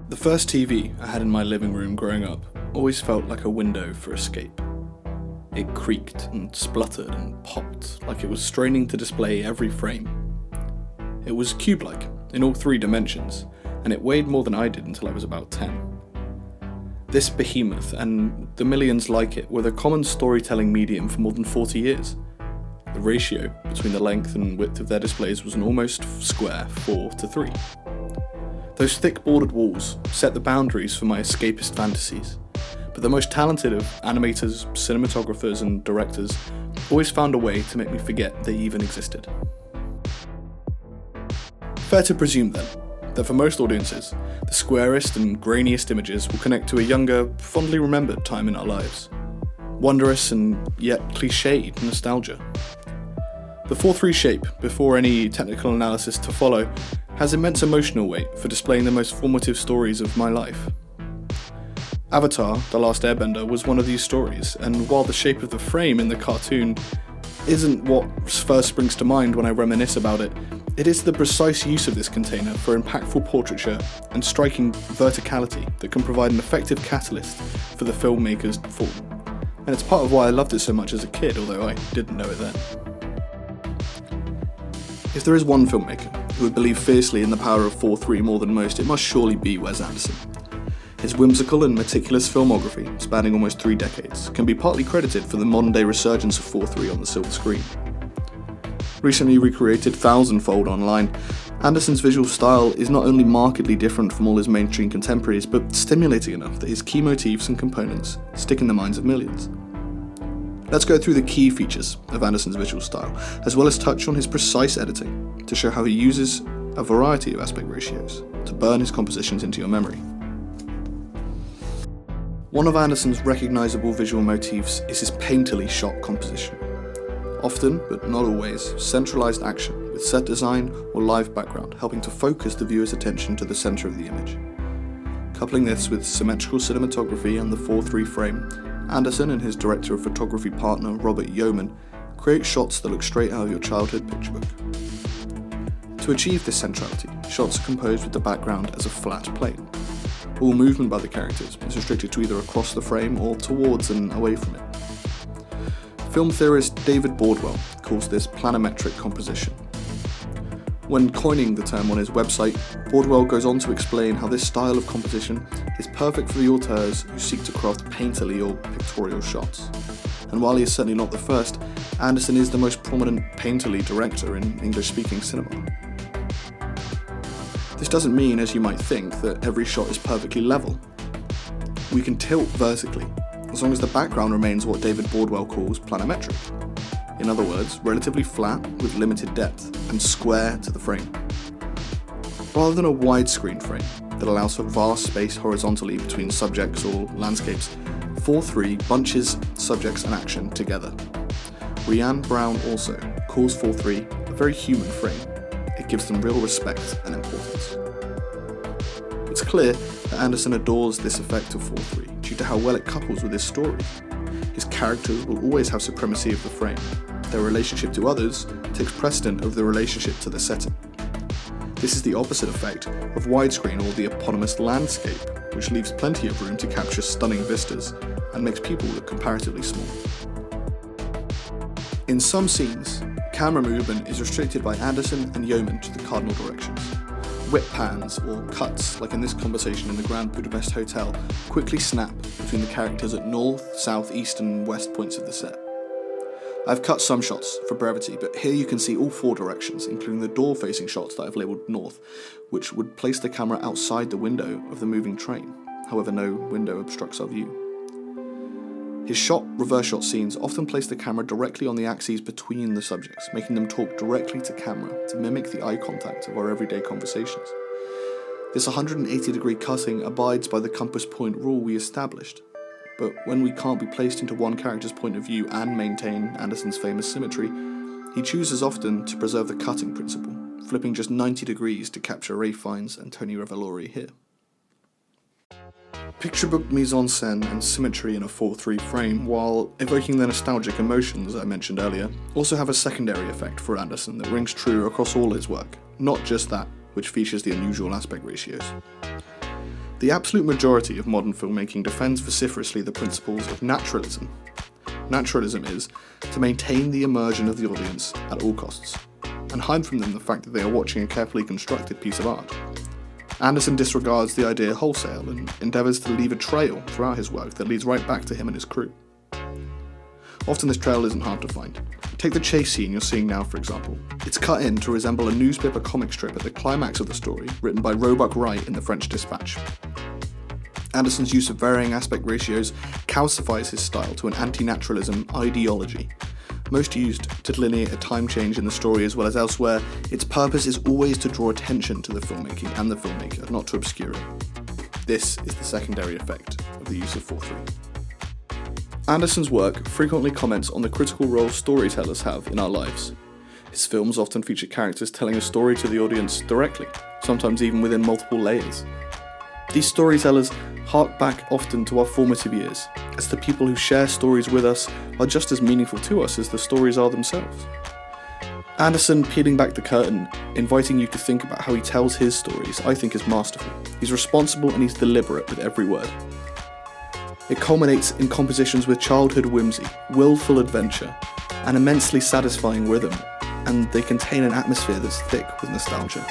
The first TV I had in my living room growing up always felt like a window for escape. It creaked and spluttered and popped like it was straining to display every frame. It was cube-like in all three dimensions, and it weighed more than I did until I was about 10. This behemoth and the millions like it were the common storytelling medium for more than 40 years. The ratio between the length and width of their displays was an almost square 4:3. Those thick bordered walls set the boundaries for my escapist fantasies, but the most talented of animators, cinematographers and directors always found a way to make me forget they even existed. Fair to presume then, that for most audiences, the squarest and grainiest images will connect to a younger, fondly remembered time in our lives. Wondrous and yet cliched nostalgia. The 4:3 shape, before any technical analysis to follow, has immense emotional weight for displaying the most formative stories of my life. Avatar: The Last Airbender was one of these stories, and while the shape of the frame in the cartoon isn't what first springs to mind when I reminisce about it, it is the precise use of this container for impactful portraiture and striking verticality that can provide an effective catalyst for the filmmaker's thought. And it's part of why I loved it so much as a kid, although I didn't know it then. If there is one filmmaker who would believe fiercely in the power of 4:3 more than most, it must surely be Wes Anderson. His whimsical and meticulous filmography, spanning almost 3 decades, can be partly credited for the modern-day resurgence of 4:3 on the silver screen. Recently recreated thousandfold online, Anderson's visual style is not only markedly different from all his mainstream contemporaries, but stimulating enough that his key motifs and components stick in the minds of millions. Let's go through the key features of Anderson's visual style, as well as touch on his precise editing to show how he uses a variety of aspect ratios to burn his compositions into your memory. One of Anderson's recognisable visual motifs is his painterly shot composition. Often, but not always, centralised action with set design or live background helping to focus the viewer's attention to the centre of the image. Coupling this with symmetrical cinematography and the 4:3 frame, Anderson and his director of photography partner Robert Yeoman create shots that look straight out of your childhood picture book. To achieve this centrality, shots are composed with the background as a flat plane. All movement by the characters is restricted to either across the frame or towards and away from it. Film theorist David Bordwell calls this planimetric composition. When coining the term on his website, Bordwell goes on to explain how this style of composition is perfect for the auteurs who seek to craft painterly or pictorial shots. And while he is certainly not the first, Anderson is the most prominent painterly director in English-speaking cinema. This doesn't mean, as you might think, that every shot is perfectly level. We can tilt vertically, as long as the background remains what David Bordwell calls planimetric. In other words, relatively flat with limited depth and square to the frame. Rather than a widescreen frame that allows for vast space horizontally between subjects or landscapes, 4:3 bunches subjects and action together. Rhiannon Brown also calls 4:3 a very human frame. It gives them real respect and importance. It's clear that Anderson adores this effect of 4:3 due to how well it couples with his story. His characters will always have supremacy of the frame. Their relationship to others takes precedent over the relationship to the setting. This is the opposite effect of widescreen or the eponymous landscape, which leaves plenty of room to capture stunning vistas and makes people look comparatively small. In some scenes, camera movement is restricted by Anderson and Yeoman to the cardinal directions. Whip pans or cuts, like in this conversation in the Grand Budapest Hotel, quickly snap between the characters at north, south, east and west points of the set. I've cut some shots for brevity, but here you can see all 4 directions, including the door-facing shots that I've labelled north, which would place the camera outside the window of the moving train. However, no window obstructs our view. His reverse shot scenes often place the camera directly on the axes between the subjects, making them talk directly to camera to mimic the eye contact of our everyday conversations. This 180-degree cutting abides by the compass point rule we established, but when we can't be placed into one character's point of view and maintain Anderson's famous symmetry, he chooses often to preserve the cutting principle, flipping just 90 degrees to capture Ralph Fiennes and Tony Revolori here. Picture book mise-en-scène and symmetry in a 4:3 frame, while evoking the nostalgic emotions I mentioned earlier, also have a secondary effect for Anderson that rings true across all his work, not just that which features the unusual aspect ratios. The absolute majority of modern filmmaking defends vociferously the principles of naturalism. Naturalism is to maintain the immersion of the audience at all costs, and hide from them the fact that they are watching a carefully constructed piece of art. Anderson disregards the idea wholesale and endeavours to leave a trail throughout his work that leads right back to him and his crew. Often this trail isn't hard to find. Take the chase scene you're seeing now, for example. It's cut in to resemble a newspaper comic strip at the climax of the story, written by Roebuck Wright in The French Dispatch. Anderson's use of varying aspect ratios calcifies his style to an anti-naturalism ideology. Most used to delineate a time change in the story as well as elsewhere, its purpose is always to draw attention to the filmmaking and the filmmaker, not to obscure it. This is the secondary effect of the use of 4:3. Anderson's work frequently comments on the critical role storytellers have in our lives. His films often feature characters telling a story to the audience directly, sometimes even within multiple layers. These storytellers hark back often to our formative years, as the people who share stories with us are just as meaningful to us as the stories are themselves. Anderson peeling back the curtain, inviting you to think about how he tells his stories, I think is masterful. He's responsible and he's deliberate with every word. It culminates in compositions with childhood whimsy, willful adventure, and immensely satisfying rhythm, and they contain an atmosphere that's thick with nostalgia.